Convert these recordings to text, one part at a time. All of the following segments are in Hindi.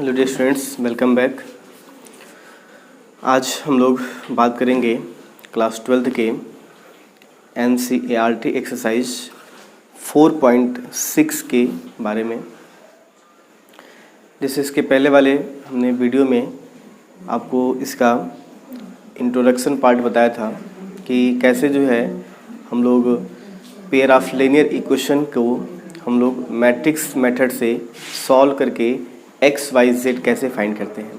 Hello dear students, welcome back. आज हम लोग बात करेंगे क्लास 12 के NCERT एक्सरसाइज 4.6 के बारे में। जैसे इसके पहले वाले हमने वीडियो में आपको इसका इंट्रोडक्शन पार्ट बताया था कि कैसे जो है हम लोग पेयर ऑफ लीनियर इक्वेशन को हम लोग मैट्रिक्स मेथड से सॉल्व करके एक्स वाई जेड कैसे फाइंड करते हैं।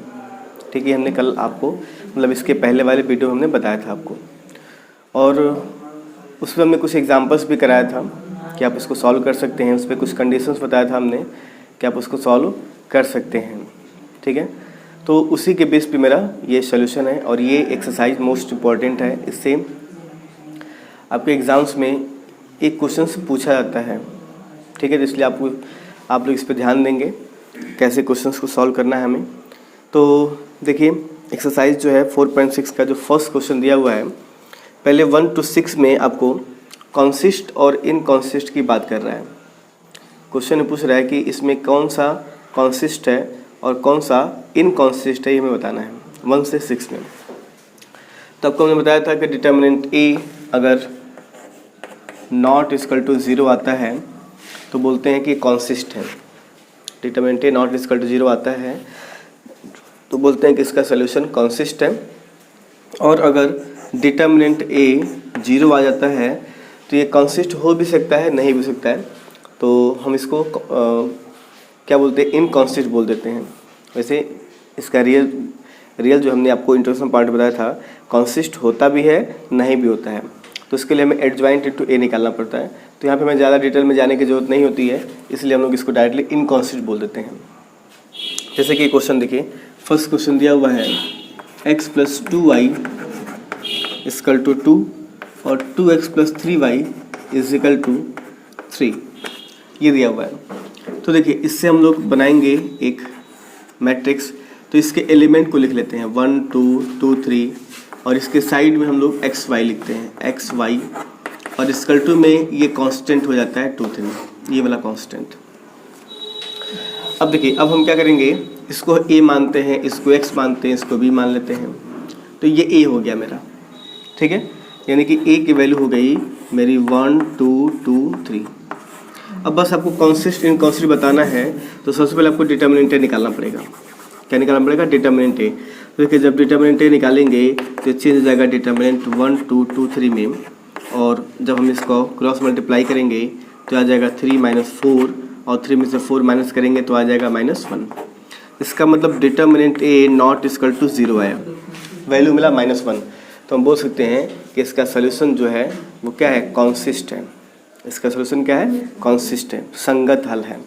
ठीक है, हमने कल आपको मतलब इसके पहले वाले वीडियो हमने बताया था आपको, और उसमें हमने कुछ एग्जांपल्स भी कराया था कि आप इसको सॉल्व कर सकते हैं। उस पर कुछ कंडीशंस बताया था हमने कि आप उसको सॉल्व कर सकते हैं। ठीक है, तो उसी के बेस पे मेरा ये सोल्यूशन है और ये एक्सरसाइज मोस्ट इम्पॉर्टेंट है। इससे आपके एग्ज़ाम्स में एक क्वेश्चन पूछा जाता है। ठीक है, तो इसलिए आप लोग इस पर ध्यान देंगे कैसे क्वेश्चंस को सॉल्व करना है हमें। तो देखिए, एक्सरसाइज जो है 4.6 का जो फर्स्ट क्वेश्चन दिया हुआ है, पहले 1 to 6 में आपको कॉन्सिस्ट और इनकॉन्सिस्ट की बात कर रहा है। क्वेश्चन में पूछ रहा है कि इसमें कौन सा कॉन्सिस्ट है और कौन सा इनकॉन्सिस्ट है, ये हमें बताना है 1 से 6 में। तो आपको हमने बताया था कि डिटर्मिनेंट ए अगर नॉट इक्वल टू 0 आता है तो बोलते हैं कि कॉन्सिस्ट है। Determinant a not equal to 0 आता है तो बोलते हैं कि इसका सोल्यूशन कॉन्सिस्ट है। और अगर डिटर्मिनेंट ए 0 आ जाता है तो ये कॉन्सिस्ट हो भी सकता है, नहीं भी सकता है, तो हम इसको क्या बोलते हैं, इनकॉन्सिस्ट बोल देते हैं। वैसे इसका रियल जो हमने आपको इंट्रोडक्शन पार्ट बताया था, कॉन्सिस्ट होता भी है, नहीं भी होता है। तो इसके लिए हमें एडजॉइंट इनटू ए निकालना पड़ता है। तो यहाँ पे हमें ज़्यादा डिटेल में जाने की जरूरत नहीं होती है, इसलिए हम लोग इसको डायरेक्टली इनकॉन्सिस्ट बोल देते हैं। जैसे कि क्वेश्चन देखिए, फर्स्ट क्वेश्चन दिया हुआ है x + 2y = 2 और 2x + 3y = 3, ये दिया हुआ है। तो देखिए, इससे हम लोग बनाएंगे एक मैट्रिक्स। तो इसके एलिमेंट को लिख लेते हैं 1 2 2 3, और इसके साइड में हम लोग एक्स वाई लिखते हैं, एक्स वाई, और इसकल टू में ये कांस्टेंट हो जाता है 2 3, ये वाला कांस्टेंट। अब देखिए, अब हम क्या करेंगे, इसको ए मानते हैं, इसको एक्स मानते हैं, इसको बी मान लेते हैं। तो ये ए हो गया मेरा। ठीक है, यानी कि ए की वैल्यू हो गई मेरी 1 2 2 3। अब बस आपको कॉन्सिस्ट इनकॉन्सिस्ट बताना है, तो सबसे पहले आपको डिटर्मिनेंट ए निकालना पड़ेगा। क्या निकालना पड़ेगा? डिटर्मिनेंट ए। तो देखिए, जब डिटर्मिनेंट ए निकालेंगे तो चेंज हो जाएगा डिटर्मिनेंट 1 2 2 3 में, और जब हम इसको क्रॉस मल्टीप्लाई करेंगे तो आ जाएगा 3 - 4, और 3 में से 4 माइनस करेंगे तो आ जाएगा -1। इसका मतलब determinant a not equal to 0 आया, वैल्यू मिला -1। तो हम बोल सकते हैं कि इसका सोल्यूशन जो है वो क्या है? कॉन्सिस्ट है। इसका सोल्यूशन क्या है? कॉन्सिस्ट है, संगत हल है।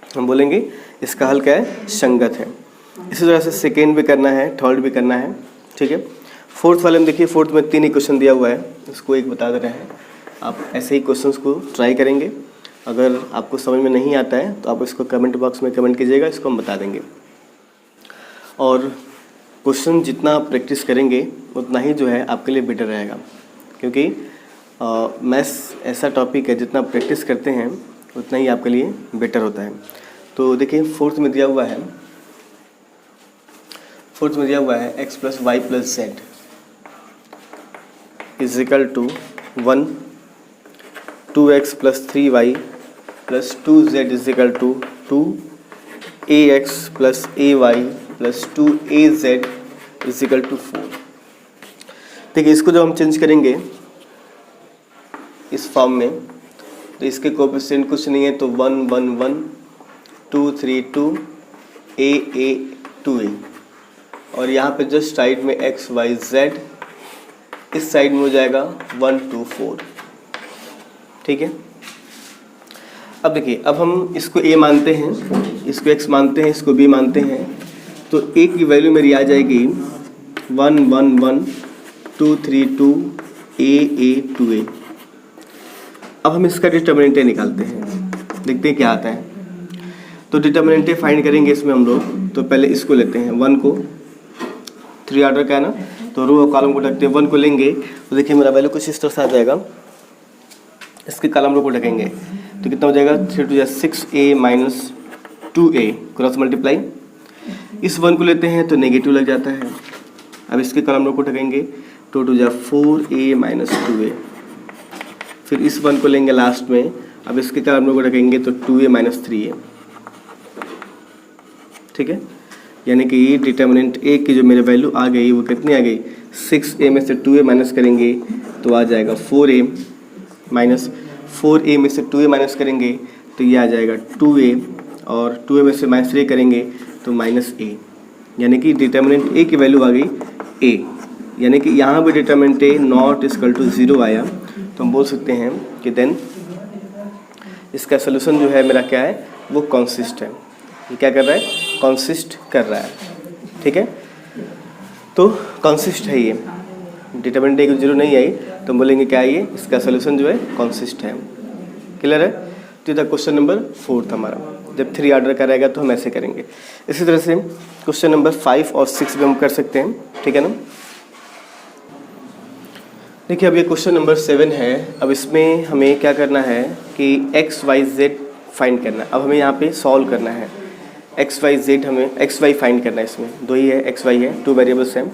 हम बोलेंगे इसका हल क्या है? संगत है। इसी तरह से सेकेंड भी करना है, थर्ड भी करना है। ठीक है, फोर्थ वाले में देखिए, फोर्थ में 3 ही क्वेश्चन दिया हुआ है, इसको एक बता दे रहे हैं। आप ऐसे ही क्वेश्चंस को ट्राई करेंगे। अगर आपको समझ में नहीं आता है तो आप इसको कमेंट बॉक्स में कमेंट कीजिएगा, इसको हम बता देंगे। और क्वेश्चन जितना आप प्रैक्टिस करेंगे उतना ही जो है आपके लिए बेटर रहेगा, क्योंकि मैथ्स ऐसा टॉपिक है जितना प्रैक्टिस करते हैं उतना ही आपके लिए बेटर होता है। तो देखिए, फोर्थ में दिया हुआ है x + y + z = 1, 2x + 3y + 2z = 2, ax + ay + 2az = 4। देखिए, इसको जब हम चेंज करेंगे इस फॉर्म में, तो इसके कोएफिशिएंट कुछ नहीं है, तो 1 1 1, 2 3 2, a 2a, और यहाँ पे जस्ट साइड में x y z, इस साइड में हो जाएगा 1 2 4। ठीक है, अब देखिए, अब हम इसको a मानते हैं, इसको x मानते हैं, इसको b मानते हैं, तो a की वैल्यू मेरी आ जाएगी 1 1 1, 2 3 2, a 2a। अब हम इसका डिटर्मिनेंट निकालते हैं, देखते हैं क्या आता है। तो डिटर्मिनेंट फाइंड करेंगे इसमें हम लोग। तो पहले इसको लेते हैं, 1 को, 3 ऑर्डर का है ना, तो रो और कॉलम को ढकते हैं। 1 को लेंगे तो देखिए मेरा वैल्यू कुछ इस तरह से आ जाएगा। इसके कॉलम रो को ढकेंगे तो कितना हो जाएगा? 3 × 2 = 6a - 2a, क्रॉस मल्टीप्लाई, इस 1 को लेते हैं तो नेगेटिव लग जाता है। अब इसके कॉलम लोग को उठाएंगे, 2 2 जा 4a माइनस 2a। फिर इस 1 को लेंगे लास्ट में, अब इसके कॉलम लोग को उठाएंगे तो 2a माइनस 3a। ठीक है, यानी कि ये डिटर्मिनेंट a की जो मेरे वैल्यू आ गई वो कितनी आ गई, 6a में से 2a माइनस करेंगे तो आ जाएगा 4a, माइनस 4a में से 2a माइनस करेंगे तो ये आ जाएगा 2a, और 2a में से माइनस 3 करेंगे तो माइनस a, यानी कि डिटर्मिनेंट a की वैल्यू आ गई a। यानी कि यहाँ भी determinant a not equal to 0 आया, तो हम बोल सकते हैं कि देन इसका सोल्यूशन जो है मेरा क्या है, वो कंसिस्ट है। ये क्या कर रहा है, कंसिस्ट कर रहा है। ठीक है, तो कंसिस्ट है ये, डिटर्मिनेंट a की 0 नहीं आई तो हम बोलेंगे क्या है ये, इसका सोल्यूशन जो है कंसिस्ट है। क्लियर है। तो इधर क्वेश्चन नंबर 4 था हमारा। जब 3 ऑर्डर का रहेगा तो हम ऐसे करेंगे। इसी तरह से क्वेश्चन नंबर 5 और 6 भी हम कर सकते हैं। ठीक है ना। देखिए अब ये क्वेश्चन नंबर 7 है। अब इसमें हमें क्या करना है कि एक्स वाई जेड फाइंड करना है। अब हमें यहाँ पे सॉल्व करना है, एक्स वाई जेड हमें एक्स वाई फाइंड करना है। इसमें 2 ही है, एक्स वाई है, 2 वेरिएबल्स हैं।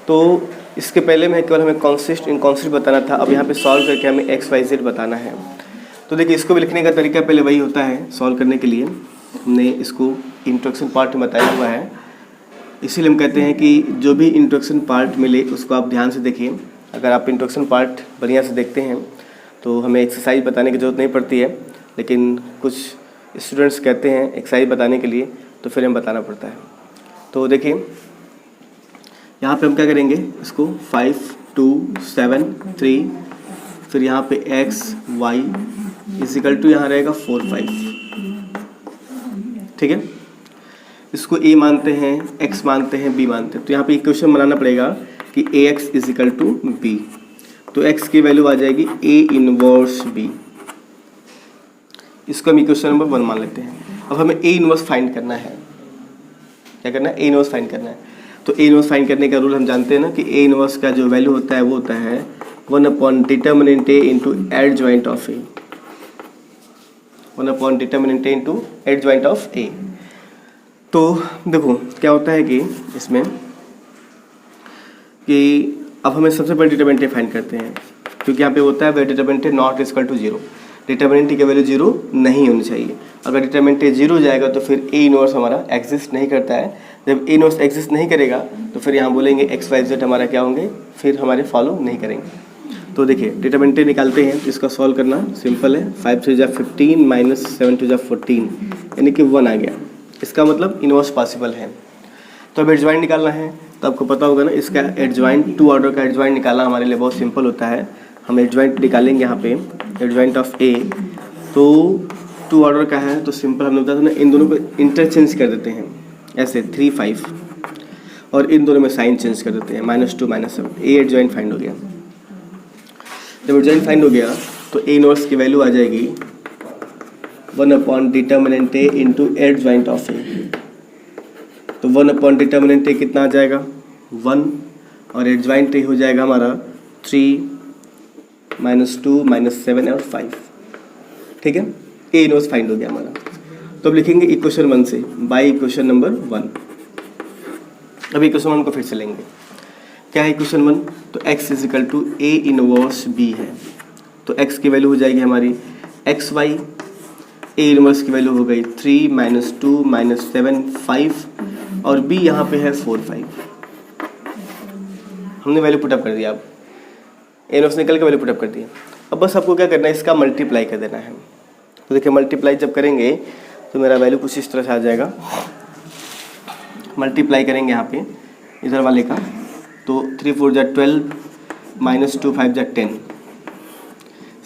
तो इसके पहले में केवल हमें कॉन्सिस्ट इनकॉन्सिस्ट बताना था, अब यहाँ पे सॉल्व करके हमें एक्स वाई जेड बताना है। तो देखिए इसको भी लिखने का तरीका पहले वही होता है सॉल्व करने के लिए। हमने इसको इंट्रोडक्शन पार्ट में बताया हुआ है, इसीलिए हम कहते हैं कि जो भी इंट्रोडक्शन पार्ट मिले उसको आप ध्यान से देखिए। अगर आप इंट्रोडक्शन पार्ट बढ़िया से देखते हैं तो हमें एक्सरसाइज बताने की ज़रूरत नहीं पड़ती है, लेकिन कुछ स्टूडेंट्स कहते हैं एक्सरसाइज बताने के लिए, तो फिर हमें बताना पड़ता है। तो देखिए यहाँ पे हम क्या करेंगे, इसको 5 2 7 3, फिर यहाँ पे x y इजिकल टू यहाँ रहेगा 4 5। ठीक है, इसको a मानते हैं, x मानते हैं, b मानते हैं। तो यहाँ पे इक्वेशन बनाना पड़ेगा कि ax इजिकल टू b। तो x की वैल्यू आ जाएगी a इनवर्स b। इसको हम इक्वेशन नंबर 1 मान लेते हैं। अब हमें a इनवर्स फाइंड करना है। क्या करना है, a इनवर्स फाइंड करना है। तो a इनवर्स फाइंड करने का रूल हम जानते हैं ना कि a इनवर्स का जो वैल्यू होता है वो होता है 1 upon determinant a into adjoint of a। 1 upon determinant a into adjoint of a। तो देखो क्या होता है कि इसमें कि अब हमें सबसे पहले डिटर्मिनेंट a फाइंड करते हैं, क्योंकि यहाँ पे होता है वे determinant a not equal to 0। Determinant a की वैल्यू 0 नहीं होनी चाहिए। अगर डिटर्मिनेंट a 0 जाएगा तो फिर a इनवर्स हमारा एग्जिस्ट नहीं करता है। जब a इनवर्स एग्जिस्ट नहीं करेगा तो फिर यहाँ बोलेंगे एक्स वाई जेड हमारा क्या होंगे, फिर हमारे फॉलो नहीं करेंगे। तो देखिए डिटर्मिनेंट a निकालते हैं, तो इसका सॉल्व करना सिंपल है। 5 3 जा 15 माइनस 7 2 जा 14, यानी कि 1 आ गया। इसका मतलब इनवर्स पॉसिबल है। तो अब एडजॉइंट निकालना है, तो आपको पता होगा ना इसका एडजॉइंट 2 ऑर्डर का एडजॉइंट निकालना हमारे लिए बहुत सिंपल होता है। हम एडजॉइंट निकालेंगे यहाँ पे, एडजॉइंट ऑफ a। तो 2 ऑर्डर का है तो सिंपल हमने बताया था ना, इन दोनों को इंटरचेंज कर देते हैं ऐसे 3 5, और इन दोनों में साइन चेंज कर देते हैं -2 -7। a एडजॉइंट फाइंड हो गया। जब एडजॉइंट फाइंड हो गया तो a इनवर्स की वैल्यू आ जाएगी 1 upon determinant a into adjoint of a। तो 1 अपॉन डिटर्मिनेंट a कितना आ जाएगा 1, और एडजॉइंट a हो जाएगा हमारा 3 -2 -7 और 5। ठीक है, a इनवर्स फाइंड हो गया हमारा। तो अब लिखेंगे इक्वेशन 1 से बाय इक्वेशन नंबर 1। अब इक्वेशन 1 को फिर से लेंगे। क्या है इक्वेशन 1, तो x is equal to a inverse b है। तो x की वैल्यू हो जाएगी हमारी एक्स वाई, a इनवर्स की वैल्यू हो गई 3 -2 -7 5, और b यहाँ पे है 4 5। हमने वैल्यू पुटअप कर दिया। अब a इनवर्स निकल के वैल्यू पुटअप कर दिया। अब बस आपको क्या करना है, इसका मल्टीप्लाई कर देना है। तो देखिए मल्टीप्लाई जब करेंगे तो मेरा वैल्यू कुछ इस तरह से आ जाएगा। मल्टीप्लाई करेंगे यहाँ पे इधर वाले का, तो 3 4 जा 12 -2 5 जा 10,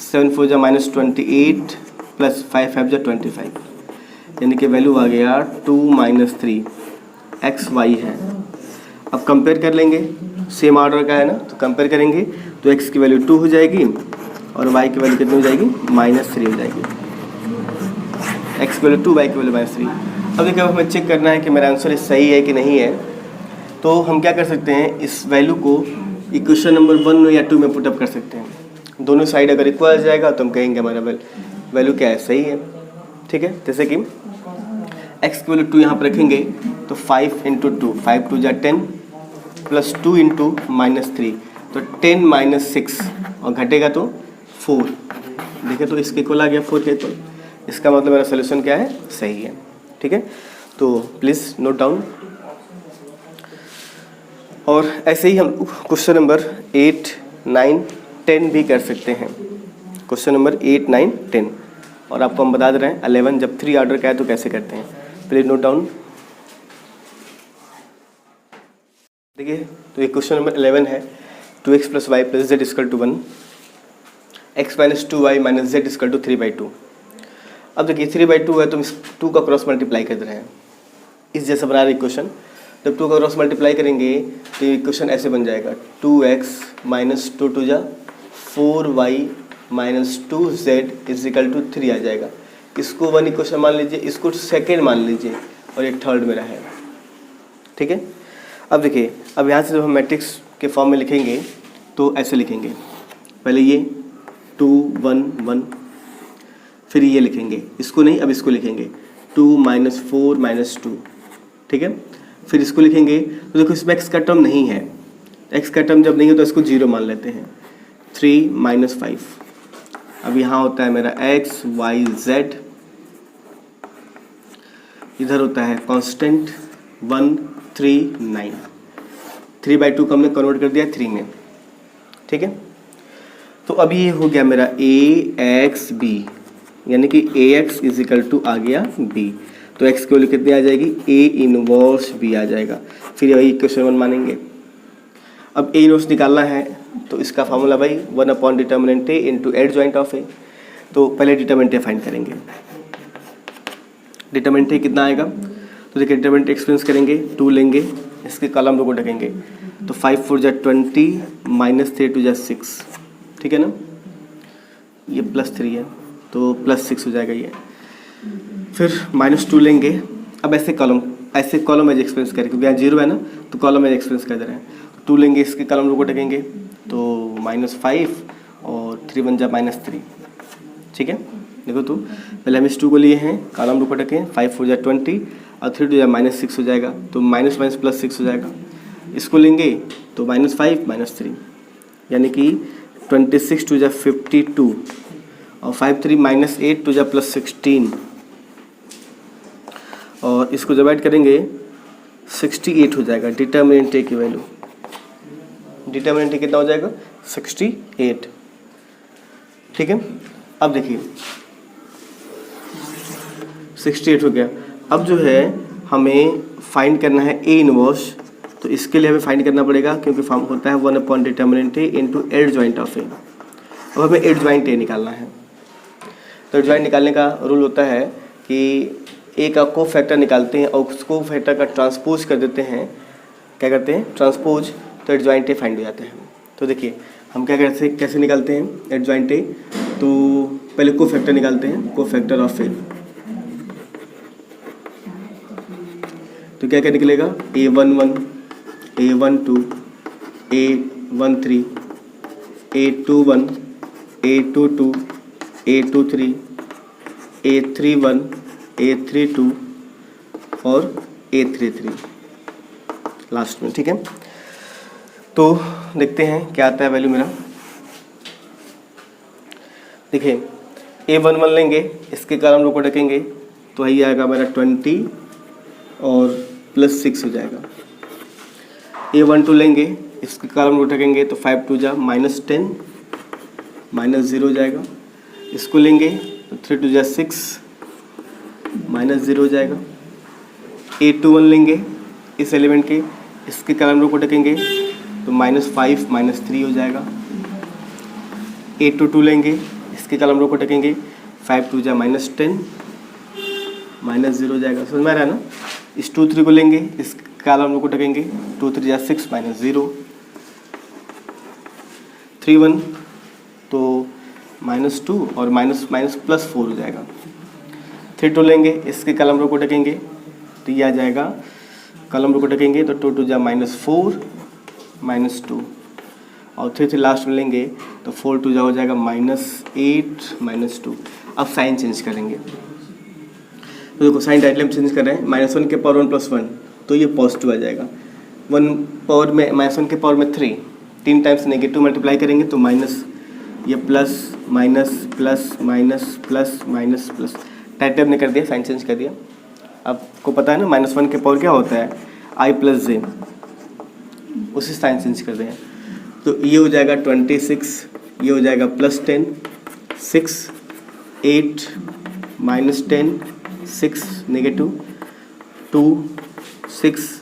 7 4 जा -28 प्लस 5 5 जा 25, यानी कि वैल्यू आ गया 2 -3 एक्स वाई है। अब कंपेयर कर लेंगे, सेम ऑर्डर का है ना, तो कंपेयर करेंगे तो x की वैल्यू 2 हो जाएगी और y की वैल्यू कितनी हो जाएगी -3 हो जाएगी। x की वैल्यू 2, y की वैल्यू -3। अब देखिए अब हमें चेक करना है कि मेरा आंसर सही है कि नहीं है। तो हम क्या कर सकते हैं, इस वैल्यू को इक्वेशन नंबर 1 या 2 में पुटअप कर सकते हैं। दोनों साइड अगर इक्वल आ जाएगा तो हम कहेंगे हमारा वैल्यू क्या है, सही है। ठीक है, जैसे कि एक्स की वैल्यू 2 यहाँ पर रखेंगे तो 5 इंटू 2, 5 2 जा 10 प्लस 2 इंटू -3 तो 10 माइनस 6 और घटेगा तो 4। देखिए तो इसके इक्वल आ गया 4 के इक्वल। इसका मतलब मेरा सोल्यूशन क्या है, सही है। ठीक है, तो प्लीज़ नोट डाउन। और ऐसे ही हम क्वेश्चन नंबर 8, 9, 10 भी कर सकते हैं। क्वेश्चन नंबर 8, 9, 10 और आपको हम बता दे रहे हैं 11 जब 3 ऑर्डर का है तो कैसे करते हैं। Please note down. देखिए तो ये क्वेश्चन नंबर 11 है, 2x plus y plus z equal to 1, x minus 2y minus z equal to 3/2। अब देखिए 3/2 है तो हम इस 2 का क्रॉस मल्टीप्लाई कर रहे हैं, इस जैसा बना रहे इक्वेशन। जब 2 का क्रॉस मल्टीप्लाई करेंगे तो ये इक्वेशन ऐसे बन जाएगा, 2x माइनस 2 2 जा 4y minus 2z is equal to 3 आ जाएगा। इसको 1 इक्वेशन मान लीजिए, इसको सेकेंड मान लीजिए और ये थर्ड मेरा है। ठीक है, अब देखिए अब यहाँ से जब हम मैट्रिक्स के फॉर्म में लिखेंगे तो ऐसे लिखेंगे, पहले ये 2 1 1, फिर ये लिखेंगे, इसको नहीं अब इसको लिखेंगे 2 माइनस 4 माइनस 2। ठीक है, फिर इसको लिखेंगे तो देखो इसमें x का टर्म नहीं है, x का टर्म जब नहीं हो तो इसको 0 मान लेते हैं, 3 माइनस 5। अब यहाँ होता है मेरा x y z, इधर होता है कांस्टेंट 1 3 9, 3/2 को हमने कन्वर्ट कर दिया 3 में। ठीक है, तो अभी ये हो गया मेरा ax b, यानी कि ax इज इक्वल टू आ गया b, तो x की वैल्यू कितनी आ जाएगी, a इनवर्स b आ जाएगा। फिर वही इक्वेशन 1 मानेंगे। अब a इनवर्स निकालना है तो इसका फार्मूला भाई 1 determinant a into adjoint of a। तो पहले डिटर्मिनेंट a फाइंड करेंगे, डिटर्मिनेंट a कितना आएगा, तो देखिए डिटर्मिनेंट एक्सपेंस करेंगे, 2 लेंगे, इसके कॉलम को ढकेंगे तो 5 4 जा 20 माइनस 3 2 जा 6। ठीक है ना, ये +3 है तो +6 हो जाएगा ये। फिर -2 लेंगे, अब ऐसे कॉलम एज एक्सपेंस करें क्योंकि यहाँ 0 है ना तो कॉलम एज एक्सपेंस कर दे रहे हैं। 2 लेंगे, इसके कॉलम को ढकेंगे तो -5 और 3 1 जा -3। ठीक है, देखो तो पहले हम इस 2 को लिए हैं, कॉलम को ढकें, 5 4 जा 20 और 3 2 जा -6 हो जाएगा तो माइनस माइनस +6 हो जाएगा। इसको लेंगे तो -5 -3 यानी कि 26 2 जा 52 और 5 3 -8 2 जा +16 और इसको डिवाइड करेंगे 68 हो जाएगा। डिटर्मिनेंट ए की वैल्यू, डिटर्मिनेंट ए कितना हो जाएगा 68। ठीक है, अब देखिए 68 हो गया। अब जो है हमें फाइंड करना है ए इनवर्स, तो इसके लिए हमें फाइंड करना पड़ेगा क्योंकि फॉर्म होता है 1 determinant A into adjoint of A. अब हमें एडजॉइंट ए निकालना है, तो एडजॉइंट निकालने का रूल होता है कि ए का को फैक्टर निकालते हैं और उस को फैक्टर का ट्रांसपोज कर देते हैं, क्या करते हैं ट्रांसपोज, तो एडजॉइंट ए फाइंड हो जाते हैं। तो देखिए हम क्या कैसे निकालते हैं एडजॉइंट ए, तो पहले को फैक्टर निकालते हैं, को फैक्टर ऑफ ए। तो क्या क्या निकलेगा, A11 A12 A13 A21 A22 A23 A31 A32 और A33 लास्ट में। ठीक है, तो देखते हैं क्या आता है वैल्यू मेरा। देखिए A11 लेंगे, इसके कारण रो को ढकेंगे तो वही आएगा मेरा 20 और +6 हो जाएगा। A12 लेंगे, इसके कॉलम को उठाएंगे तो 5 2 जा -10 -0 हो जाएगा। इसको लेंगे तो 3 2 जा 6 -0 हो जाएगा। A21 लेंगे इस एलिमेंट के, इसके कॉलम को उठाएंगे तो -5 -3 हो जाएगा। A22 लेंगे, इसके कॉलम को उठाएंगे 5 2 जा -10 -0 हो जाएगा। समझ में आ रहा है ना। इस 2 3 को लेंगे, इस कॉलम को ढकेंगे 2 3 जा 6 -0 3 1 तो -2 और +4 हो जाएगा। 3 2 लेंगे, इसके कॉलम को ढकेंगे तो ये आ जाएगा, कॉलम को ढकेंगे तो 2 2 जा -4 -2 और 3 3 लास्ट में लेंगे तो 4 2 जा हो जाएगा -8 -2। अब साइन चेंज करेंगे, तो देखो साइन डायरेक्टली हम चेंज कर रहे हैं, -1 के पावर 1 + 1 तो ये पॉजिटिव आ जाएगा। 1 पावर में -1 के पावर में 3 टाइम्स नेगेटिव मल्टीप्लाई करेंगे तो माइनस, ये plus minus plus minus plus minus plus, type ने कर दिया, साइन चेंज कर दिया। आपको पता है ना -1 के पावर क्या होता है, i + j, उसी साइन चेंज कर दें। तो ये हो जाएगा 26, ये हो जाएगा +10, 6 8 -10 6 नेगेटिव 2 6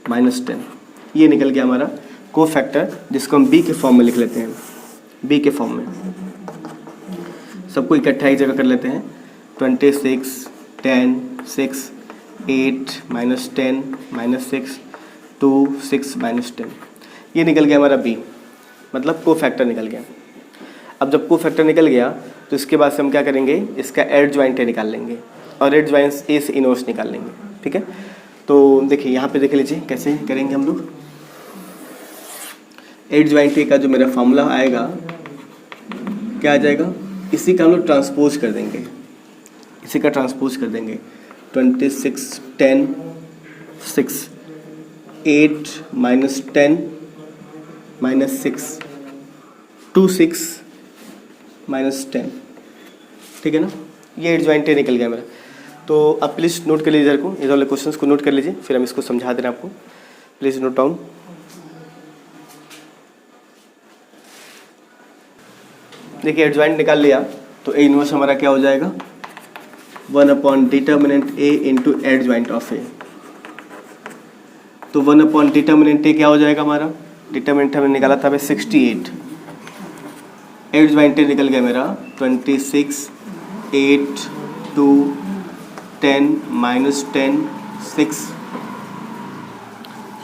-10, ये निकल गया हमारा को फैक्टर, जिसको हम b के फॉर्म में लिख लेते हैं। b के फॉर्म में सबको इकट्ठा एक जगह कर लेते हैं। 26 10 6 8 -10 -6 2 6 -10, ये निकल गया हमारा b, मतलब को फैक्टर निकल गया। अब जब को फैक्टर निकल गया तो इसके बाद से हम क्या करेंगे, इसका एडजॉइंट निकाल लेंगे और एडजॉइंट ए से इनवर्स निकाल लेंगे। ठीक है, तो देखिए यहाँ पे देख लीजिए कैसे करेंगे हम लोग। एडजॉइंट ए का जो मेरा फॉर्मूला आएगा क्या आ जाएगा, इसी का हम लोग ट्रांसपोज कर देंगे, इसी का ट्रांसपोज कर देंगे। 26 10 6 8 -10 -6 2 6 -10, ठीक है ना, ये एडजॉइंट ए निकल गया मेरा। तो आप प्लीज़ नोट कर लीजिए, इधर को, इधर वाले क्वेश्चंस को नोट कर लीजिए, फिर हम इसको समझा दे रहे हैं आपको। Please note down. देखिए एडजॉइंट निकाल लिया तो ए इनवर्स हमारा क्या हो जाएगा, 1/डिटर्मिनेंट ए इंटू एडजॉइंट ऑफ ए। तो 1/डिटर्मिनेंट ए क्या हो जाएगा हमारा, डिटर्मिनेंट हमने निकाला था 68, एडजॉइंट ए निकल गया मेरा 26 8 2 10 -10 6,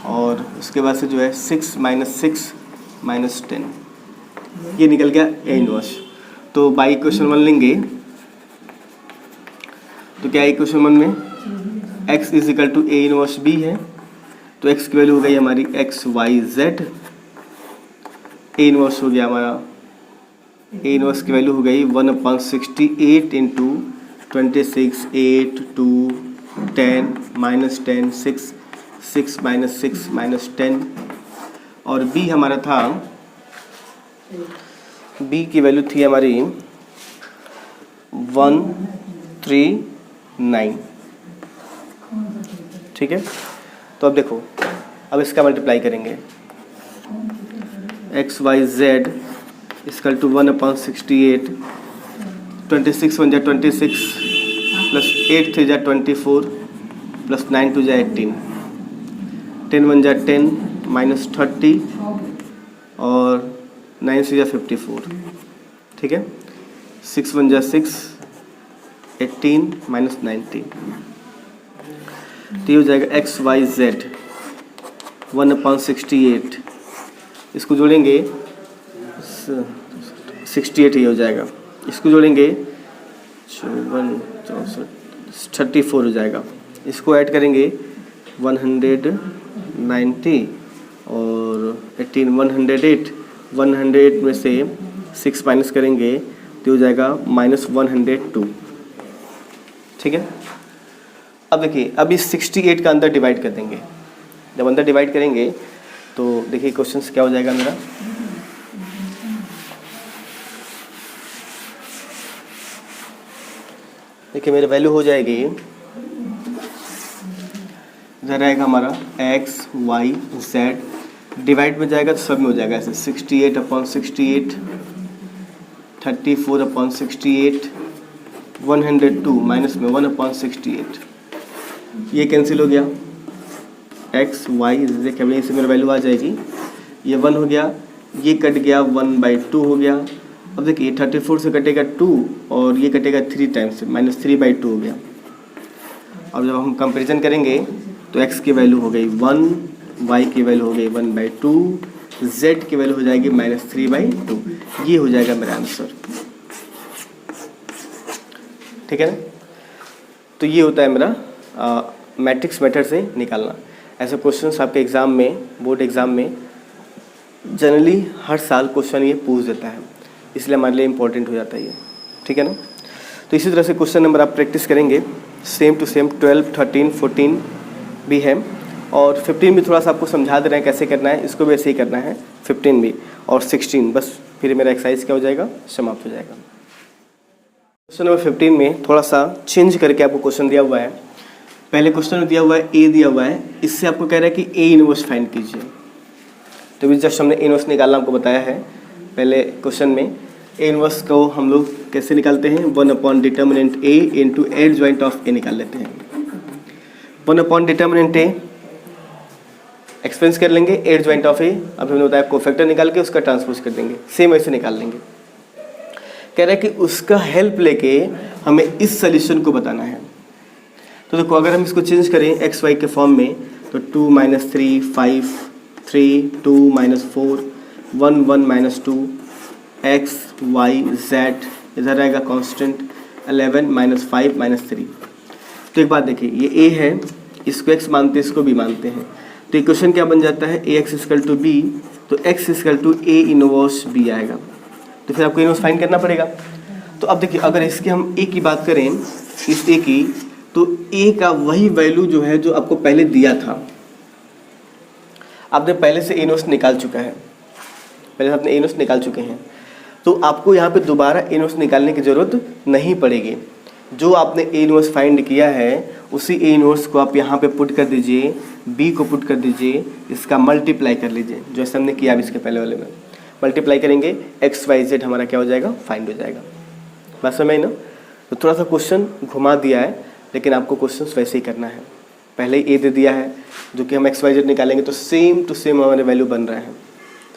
और उसके बाद से जो है 6 -6 -10, ये निकल गया ए इनवर्स। तो बाई इक्वेशन 1 लेंगे तो क्या है इक्वेशन 1 में, x = ए इनवर्स b है, तो x की वैल्यू हो गई हमारी XYZ, ए इनवर्स हो गया हमारा, ए इनवर्स की वैल्यू हो गई 1/68 इंटू 26 8 2 10 -10 6 6 -6 -10, और b हमारा था, b की वैल्यू थी हमारी 139, ठीक है। तो अब देखो, अब इसका मल्टीप्लाई करेंगे, XYZ = 1/68, 26 1 = 26 प्लस 8 3 = 24 प्लस 9 2 = 18, 10 1 = 10 -30 और 9 3 = 54, ठीक है। 6 1 = 6 18 -90, तो ये हो जाएगा XYZ 1/68, इसको जोड़ेंगे 68 ही हो जाएगा, इसको जोड़ेंगे 34 हो जाएगा, इसको ऐड करेंगे 190 और 18 108, 108 में से 6 माइनस करेंगे तो हो जाएगा -102, ठीक है। अब देखिए, अब इस 68 का अंदर डिवाइड कर देंगे, जब अंदर डिवाइड करेंगे तो देखिए क्वेश्चन क्या हो जाएगा मेरा, देखिए मेरी वैल्यू हो जाएगी, इधर रहेगा हमारा XYZ, डिवाइड में जाएगा तो सब में हो जाएगा ऐसे 68/68 34/68 102 माइनस में 1/68, ये कैंसिल हो गया। XYZ के वजह से मेरी वैल्यू आ जाएगी, ये 1 हो गया, ये कट गया 1/2 हो गया। अब देखिए 34 से कटेगा 2 और ये कटेगा 3 टाइम्स -3/2 हो गया। अब जब हम कंपैरिजन करेंगे तो x की वैल्यू हो गई 1, y की वैल्यू हो गई 1/2, z की वैल्यू हो जाएगी -3/2, ये हो जाएगा मेरा आंसर, ठीक है ना। तो ये होता है मेरा मैट्रिक्स मेथड से निकालना। ऐसे क्वेश्चंस आपके एग्ज़ाम में, बोर्ड एग्ज़ाम में जनरली हर साल क्वेश्चन ये पूछ देता है, इसलिए हमारे लिए इम्पोर्टेंट हो जाता है ये, ठीक है ना। तो इसी तरह से क्वेश्चन नंबर आप प्रैक्टिस करेंगे सेम टू सेम 12, 13, 14 भी है और 15 भी थोड़ा सा आपको समझा दे रहे हैं कैसे करना है, इसको भी ऐसे ही करना है 15 भी और 16, बस फिर मेरा एक्सरसाइज क्या हो जाएगा, समाप्त हो जाएगा। क्वेश्चन नंबर 15 में थोड़ा सा चेंज करके आपको क्वेश्चन दिया हुआ है। पहले क्वेश्चन में दिया हुआ है ए दिया हुआ है, इससे आपको कह रहा है कि ए इनवर्स फाइंड कीजिए। तो भी जस्ट हमने ए इनवर्स निकालना आपको बताया है पहले क्वेश्चन में। ए इनवर्स को हम लोग कैसे निकालते हैं, 1 determinant A into adjoint of A निकाल लेते हैं। 1 डिटर्मिनेंट ए एक्सपेंस कर लेंगे, एड ज्वाइंट ऑफ ए अब हमने बताया कोफैक्टर निकाल के उसका ट्रांसपोज कर देंगे, सेम वैसे निकाल लेंगे। कह रहा है कि उसका हेल्प लेके हमें इस सोल्यूशन को बताना है। तो देखो अगर हम इसको चेंज करें एक्स वाई के फॉर्म में तो 2 - 3 5 3 2 - 4 1 1 - 2 एक्स वाई जेड इधर रहेगा कांस्टेंट 11 - 5 - 3। तो एक बात देखिए ये ए है, इसको एक्स मानते हैं इसको बी मानते हैं, तो इक्वेशन क्या बन जाता है a x equal to b, तो x equal to a inverse b आएगा। तो फिर आपको इनवर्स फाइंड करना पड़ेगा। तो अब देखिए अगर इसकी हम ए की बात करें, इस ए की, तो ए का वही वैल्यू जो है जो आपको पहले दिया था, आपने पहले से इनवर्स निकाल चुका है, पहले आपने इनवर्स निकाल चुके हैं, तो आपको यहाँ पे दोबारा इनवर्स निकालने की ज़रूरत नहीं पड़ेगी। जो आपने ए इनवर्स फाइंड किया है उसी ए इनवर्स को आप यहाँ पे पुट कर दीजिए, बी को पुट कर दीजिए, इसका मल्टीप्लाई कर लीजिए, जैसे हमने किया अभी इसके पहले वाले में। मल्टीप्लाई करेंगे एक्स वाई जेड हमारा क्या हो जाएगा, फाइंड हो जाएगा। बात समझ ना? तो थोड़ा सा क्वेश्चन घुमा दिया है, लेकिन आपको क्वेश्चन वैसे ही करना है। पहले ही ए दे दिया है जो कि हम एक्स वाई जेड निकालेंगे तो सेम टू सेम हमारे वैल्यू बन रहा है,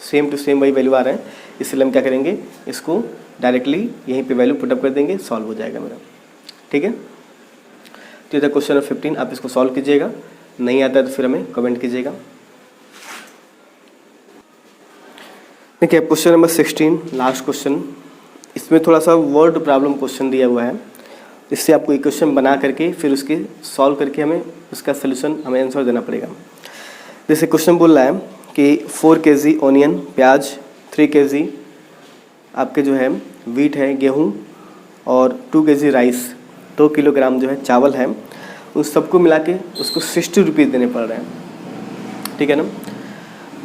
सेम टू सेम वही वैल्यू आ रहा है, इसलिए हम क्या करेंगे, इसको डायरेक्टली यहीं पे वैल्यू पुटअप कर देंगे, सॉल्व हो जाएगा मेरा। ठीक है, तो इधर क्वेश्चन नंबर 15 आप इसको सॉल्व कीजिएगा, नहीं आता है तो फिर हमें कमेंट कीजिएगा। देखिए क्वेश्चन नंबर 16 लास्ट क्वेश्चन, इसमें थोड़ा सा वर्ड प्रॉब्लम क्वेश्चन दिया हुआ है, इससे आपको इक्वेशन बना करके फिर उसके सॉल्व करके हमें उसका सलूशन हमें आंसर देना पड़ेगा। जैसे क्वेश्चन बोल रहा है कि 4 kg ऑनियन प्याज, 3 kg आपके जो है वीट है गेहूँ और 2 kg राइस, 2 किलोग्राम जो है चावल है, उन सबको मिला के उसको 60 रुपीज़ देने पड़ रहे हैं। ठीक है ना?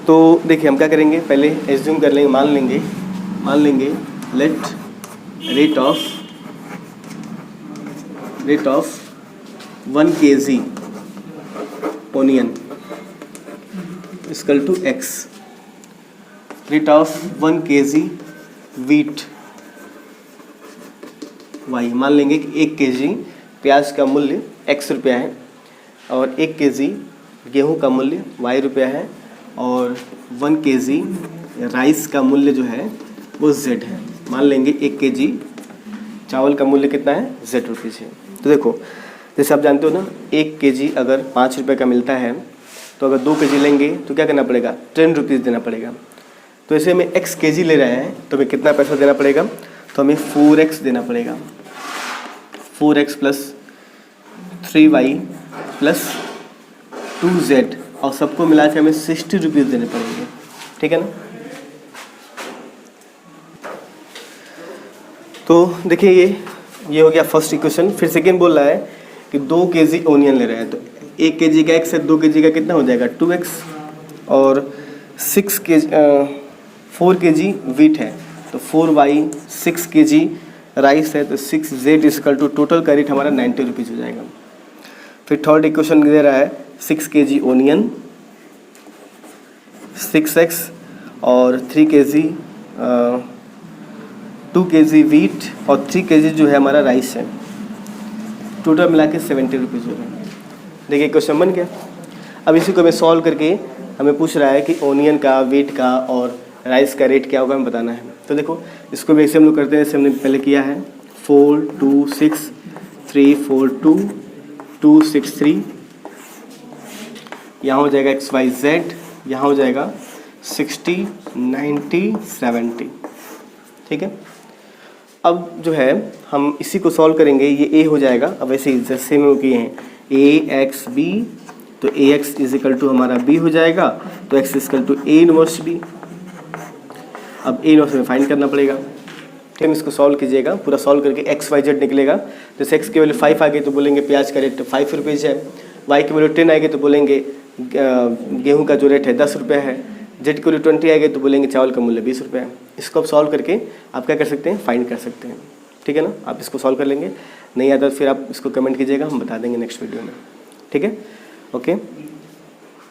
तो देखिए हम क्या करेंगे, पहले एज्यूम कर लेंगे, मान लेंगे let rate of 1 kg onion equal to x, rate of 1 kg wheat y. मान लेंगे कि 1 kg प्याज का मूल्य x रुपया है और 1 kg गेहूं का मूल्य y रुपया है और 1 kg राइस का मूल्य जो है वो z है। मान लेंगे 1 kg चावल का मूल्य कितना है, z रुपीज़ है। तो देखो जैसे आप जानते हो ना, 1 kg अगर 5 रुपये का मिलता है तो अगर 2 kg लेंगे तो क्या करना पड़ेगा, 10 रुपीज़ देना पड़ेगा। तो ऐसे हमें x kg ले रहे हैं तो हमें कितना पैसा देना पड़ेगा, तो हमें 4x देना पड़ेगा, 4x plus 3y plus 2z और सबको मिला के हमें 60 रुपीज़ देने पड़ेंगे। ठीक है ना? तो देखिए ये हो गया फर्स्ट इक्वेशन। फिर सेकेंड बोल रहा है कि 2 kg ओनियन ले रहे हैं, तो 1 kg का x है, 2 kg का कितना हो जाएगा 2x और 4 kg वीट है तो 4y, 6 kg राइस है तो 6z इक्वल टू टोटल का रेट हमारा 90 रुपीज़ हो जाएगा। फिर थर्ड इक्वेशन दे रहा है 6 kg ओनियन, 6x और 3 kg 2 kg वीट और 3 kg जो है हमारा राइस है, टोटल मिला के 70 रुपीज़ हो रहा है। देखिए क्वेश्चन बन गया। अब इसी को हमें सॉल्व करके हमें पूछ रहा है कि ओनियन का, वीट का और राइस का रेट क्या होगा हमें बताना है। तो देखो इसको भी ऐसे हम लोग करते हैं जैसे हमने पहले किया है, 4 2 6 3 4 2 2 6 3, यहाँ हो जाएगा एक्स वाई जेड, यहाँ हो जाएगा 60 90 70। ठीक है, अब जो है हम इसी को सॉल्व करेंगे, ये ए हो जाएगा। अब ऐसे ही जैसे में किए हैं ए एक्स बी, तो a x is equal to हमारा बी हो जाएगा, तो x equal to a inverse b. अब ए इनवर्स में फाइंड करना पड़ेगा, ठीक है, इसको सॉल्व कीजिएगा, पूरा सॉल्व करके XYZ निकलेगा। जैसे x की वैल्यू 5 आ गई तो बोलेंगे प्याज का रेट 5 रुपीज़ है, y की वैल्यू 10 आएगी तो बोलेंगे गेहूं का जो रेट है 10 रुपये है, z की वैल्यू 20 आएगी तो बोलेंगे चावल का मूल्य 20 रुपये है। इसको आप सॉल्व करके आप क्या कर सकते हैं, फाइंड कर सकते हैं। ठीक है ना, आप इसको सॉल्व कर लेंगे, नहीं आता तो फिर आप इसको कमेंट कीजिएगा, हम बता देंगे नेक्स्ट वीडियो में। ठीक है, ओके।